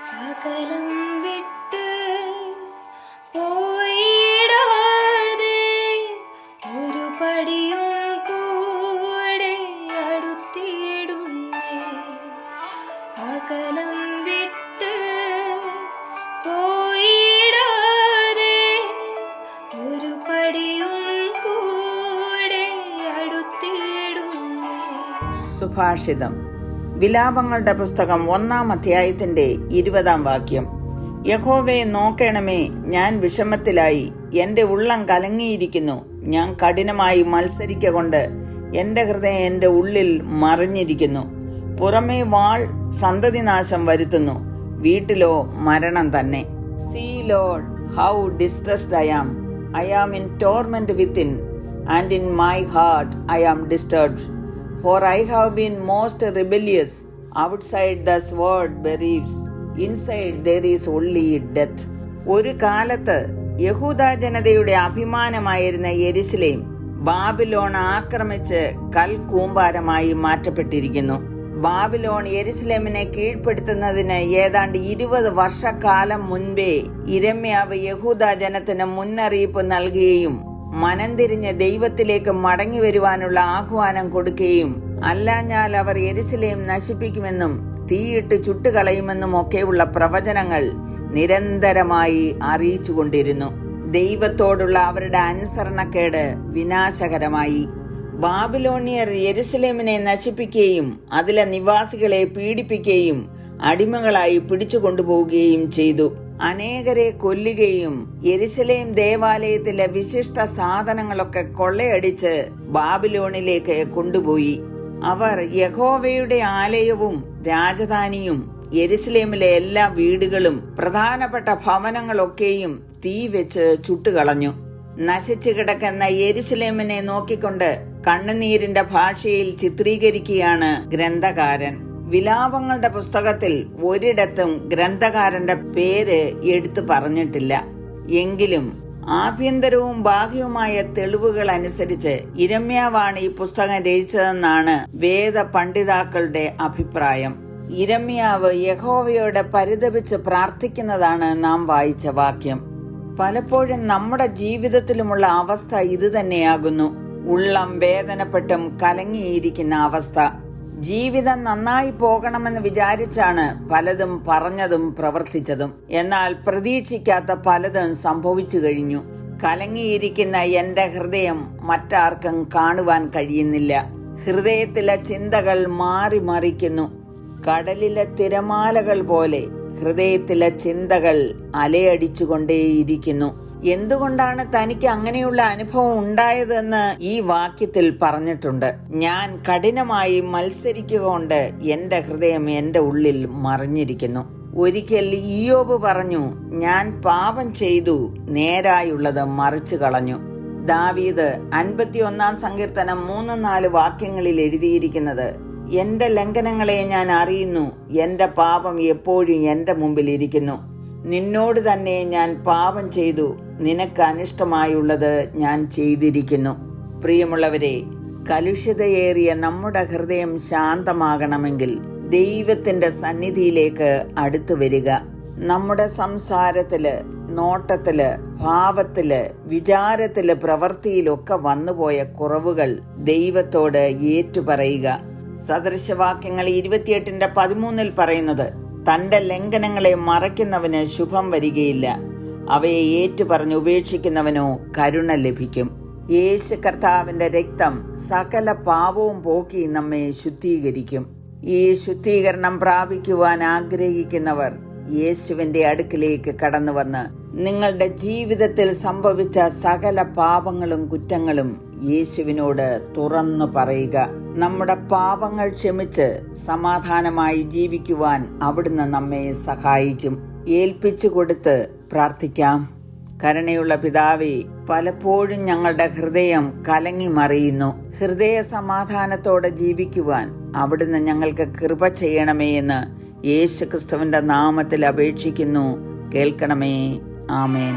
അകലം വിട്ട് പോയിടാതെ ഒരു പടിയും കൂടെ അടുത്തിടുന്നേ. അകലം വിട്ട് പോയിടാതെ ഒരു പടിയും കൂടെ അടുത്തിടുന്നേ. സുഭാഷിതം. വിലാപങ്ങളുടെ പുസ്തകം 1-ാം അധ്യായത്തിന്റെ 20-ാം വാക്യം. യഹോവേ, നോക്കണമേ, ഞാൻ വിഷമത്തിലായി, എന്റെ ഉള്ളം കലങ്ങിയിരിക്കുന്നു. ഞാൻ കഠിനമായി മത്സരിക്കൊണ്ട് എന്റെ ഹൃദയം എന്റെ ഉള്ളിൽ മറിഞ്ഞിരിക്കുന്നു. പുറമേ വാൾ സന്തതിനാശം വരുത്തുന്നു, വീട്ടിലോ മരണം തന്നെ. See Lord, how distressed I am. I am in torment within, and in my heart I am disturbed. For I have been most rebellious. Outside the sword bereaves, inside there is only death. ഒരു കാലത്ത് യഹൂദ ജനതയുടെ അഭിമാനമായിരുന്ന യെരുശലേം Babylon ആക്രമിച്ച് കൽക്കൂമ്പാരമായി മാറ്റപ്പെട്ടിരിക്കുന്നു. Babylon യെരുശലേമിനെ കീഴ്പ്പെടുത്തുന്നതിന് ഏതാണ്ട് 20 വർഷക്കാലം മുൻപേ യിരെമ്യാവ് യഹൂദ ജനത്തിന് മുന്നറിയിപ്പ് നൽകുകയും മനംതിരിഞ്ഞ് ദൈവത്തിലേക്ക് മടങ്ങി വരുവാനുള്ള ആഹ്വാനം കൊടുക്കുകയും അല്ലാഞ്ഞാൽ അവർ യെരുശലേം നശിപ്പിക്കുമെന്നും തീയിട്ട് ചുട്ടുകളയുമെന്നും ഒക്കെയുള്ള പ്രവചനങ്ങൾ നിരന്തരമായി അറിയിച്ചുകൊണ്ടിരുന്നു. ദൈവത്തോടുള്ള അവരുടെ അനുസരണക്കേട് വിനാശകരമായി. ബാബിലോണിയർ യെരുശലേമിനെ നശിപ്പിക്കുകയും അതിലെ നിവാസികളെ പീഡിപ്പിക്കുകയും അടിമകളായി പിടിച്ചുകൊണ്ടുപോവുകയും ചെയ്തു. അനേകരെ കൊല്ലുകയും യെരുശലേം ദേവാലയത്തിലെ വിശിഷ്ട സാധനങ്ങളൊക്കെ കൊള്ളയടിച്ച് ബാബിലോണിലേക്ക് കൊണ്ടുപോയി. അവർ യഹോവയുടെ ആലയവും രാജധാനിയും യെരുശലേമിലെ എല്ലാ വീടുകളും പ്രധാനപ്പെട്ട ഭവനങ്ങളൊക്കെയും തീ വെച്ച് ചുട്ടുകളഞ്ഞു. നശിച്ചു കിടക്കുന്ന യെരുശലേമിനെ നോക്കിക്കൊണ്ട് കണ്ണുനീരിന്റെ ഭാഷയിൽ ചിത്രീകരിക്കുകയാണ് ഗ്രന്ഥകാരൻ. വിലാപങ്ങളുടെ പുസ്തകത്തിൽ ഒരിടത്തും ഗ്രന്ഥകാരന്റെ പേര് എടുത്തു പറഞ്ഞിട്ടില്ല. എങ്കിലും ആഭ്യന്തരവും ബാഹ്യവുമായ തെളിവുകൾ അനുസരിച്ച് യിരെമ്യാവാണ് ഈ പുസ്തകം രചിച്ചതെന്നാണ് വേദ പണ്ഡിതാക്കളുടെ അഭിപ്രായം. യിരെമ്യാവ് യഹോവയോട് പരിതപിച്ച് പ്രാർത്ഥിക്കുന്നതാണ് നാം വായിച്ച വാക്യം. പലപ്പോഴും നമ്മുടെ ജീവിതത്തിലുമുള്ള അവസ്ഥ ഇതുതന്നെയാകുന്നു. ഉള്ളം വേദനപ്പെട്ടും കലങ്ങിയിരിക്കുന്ന അവസ്ഥ. ജീവിതം നന്നായി പോകണമെന്ന് വിചാരിച്ചാണ് പലതും പറഞ്ഞതും പ്രവർത്തിച്ചതും. എന്നാൽ പ്രതീക്ഷിക്കാത്ത പലതും സംഭവിച്ചു കഴിഞ്ഞു. കലങ്ങിയിരിക്കുന്ന എന്റെ ഹൃദയം മറ്റാർക്കും കാണുവാൻ കഴിയുന്നില്ല. ഹൃദയത്തിലെ ചിന്തകൾ മാറി മറിക്കുന്നു. കടലിലെ തിരമാലകൾ പോലെ ഹൃദയത്തിലെ ചിന്തകൾ അലയടിച്ചുകൊണ്ടേയിരിക്കുന്നു. എന്തുകൊണ്ടാണ് തനിക്ക് അങ്ങനെയുള്ള അനുഭവം ഉണ്ടായതെന്ന് ഈ വാക്യത്തിൽ പറഞ്ഞിട്ടുണ്ട്. ഞാൻ കഠിനമായി മത്സരിക്കുക എന്റെ ഹൃദയം എന്റെ ഉള്ളിൽ മറിഞ്ഞിരിക്കുന്നു. ഒരിക്കൽ ഇയ്യോബ് പറഞ്ഞു, ഞാൻ പാപം ചെയ്തു, നേരായുള്ളത് മറിച്ചു കളഞ്ഞു. ദാവീദ് 51-ാം സങ്കീർത്തനം 3-4 വാക്യങ്ങളിൽ എഴുതിയിരിക്കുന്നത്, എന്റെ ലംഘനങ്ങളെ ഞാൻ അറിയുന്നു, എന്റെ പാപം എപ്പോഴും എന്റെ മുമ്പിൽ ഇരിക്കുന്നു. നിന്നോട് തന്നെ ഞാൻ പാപം ചെയ്തു, നിനക്ക് അനിഷ്ടമായുള്ളത് ഞാൻ ചെയ്തിരിക്കുന്നു. പ്രിയമുള്ളവരെ, കലുഷിതയേറിയ നമ്മുടെ ഹൃദയം ശാന്തമാകണമെങ്കിൽ ദൈവത്തിന്റെ സന്നിധിയിലേക്ക് അടുത്തു വരിക. നമ്മുടെ സംസാരത്തില്, നോട്ടത്തില്, ഭാവത്തില്, വിചാരത്തില്, പ്രവൃത്തിയിലൊക്കെ വന്നുപോയ കുറവുകൾ ദൈവത്തോട് ഏറ്റുപറയുക. സദൃശവാക്യങ്ങൾ 28:13 പറയുന്നത്, തന്റെ ലംഘനങ്ങളെ മറയ്ക്കുന്നവന് ശുഭം വരികയില്ല, അവയെ ഏറ്റുപറഞ്ഞ് ഉപേക്ഷിക്കുന്നവനോ കരുണ ലഭിക്കും. യേശു കർത്താവിന്റെ രക്തം സകല പാപവും പോക്കി നമ്മെ ശുദ്ധീകരിക്കും. ഈ ശുദ്ധീകരണം പ്രാപിക്കുവാൻ ആഗ്രഹിക്കുന്നവർ യേശുവിന്റെ അടുക്കിലേക്ക് കടന്നു വന്ന് നിങ്ങളുടെ ജീവിതത്തിൽ സംഭവിച്ച സകല പാപങ്ങളും കുറ്റങ്ങളും യേശുവിനോട് തുറന്നു പറയുക. നമ്മുടെ പാപങ്ങൾ ക്ഷമിച്ച് സമാധാനമായി ജീവിക്കുവാൻ അവിടുന്ന് നമ്മെ സഹായിക്കും. ഏൽപ്പിച്ചു കൊടുത്ത് പ്രാർത്ഥിക്കാം. കരുണയുള്ള പിതാവേ, പലപ്പോഴും ഞങ്ങളുടെ ഹൃദയം കലങ്ങി മറിയുന്നു. ഹൃദയ സമാധാനത്തോടെ ജീവിക്കുവാൻ അവിടുന്ന് ഞങ്ങൾക്ക് കൃപ ചെയ്യണമേ എന്ന് യേശുക്രിസ്തുവിന്റെ നാമത്തിൽ അപേക്ഷിക്കുന്നു. കേൾക്കണമേ. ആമേൻ.